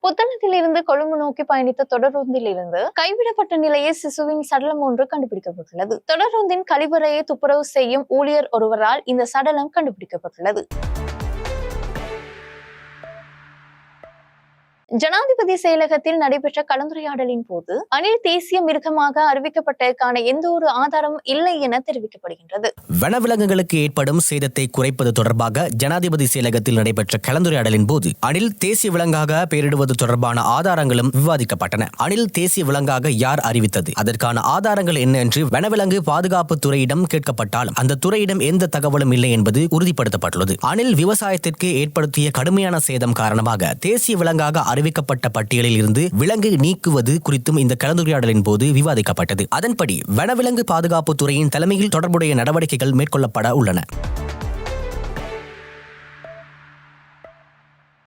புத்தளத்தில் இருந்து கொழும்பு நோக்கி பயணித்த தொடரூந்தில் இருந்து கைவிடப்பட்ட நிலையில் சிசுவின் சடலம் ஒன்று கண்டுபிடிக்கப்பட்டுள்ளது. தொடரூந்தின் கழிவறையை துப்புரவு செய்யும் ஊழியர் ஒருவரால் இந்த சடலம் கண்டுபிடிக்கப்பட்டுள்ளது. ஜனாதிபதி செயலகத்தில் நடைபெற்ற கலந்துரையாடலின் போது அணில் தேசிய மிருகமாக அறிவிக்கப்பட்டதற்கான எந்த ஒரு ஆதாரமும் இல்லை என தெரிவிக்கப்படுகின்றது. வனவிலங்குகளுக்கு ஏற்படும் சேதத்தை குறைப்பது தொடர்பாக ஜனாதிபதி செயலகத்தில் நடைபெற்ற கலந்துரையாடலின் போது அணில் தேசிய விலங்காக பெயரிடுவது தொடர்பான ஆதாரங்களும் விவாதிக்கப்பட்டன. அணில் தேசிய விலங்காக யார் அறிவித்தது, அதற்கான ஆதாரங்கள் என்ன என்று வனவிலங்கு பாதுகாப்பு துறையிடம் கேட்கப்பட்டாலும் அந்த துறையிடம் எந்த தகவலும் இல்லை என்பது உறுதிப்படுத்தப்பட்டுள்ளது. அணில் விவசாயத்திற்கு ஏற்படுத்திய கடுமையான சேதம் காரணமாக தேசிய விலங்காக அறிவிக்கப்பட்ட பட்டியலில் இருந்து விலங்கு நீக்குவது குறித்தும் இந்த கலந்துரையாடலின் போது விவாதிக்கப்பட்டது. அதன்படி வனவிலங்கு பாதுகாப்பு துறையின் தலைமையில் தொடர்புடைய நடவடிக்கைகள் மேற்கொள்ளப்பட உள்ளன.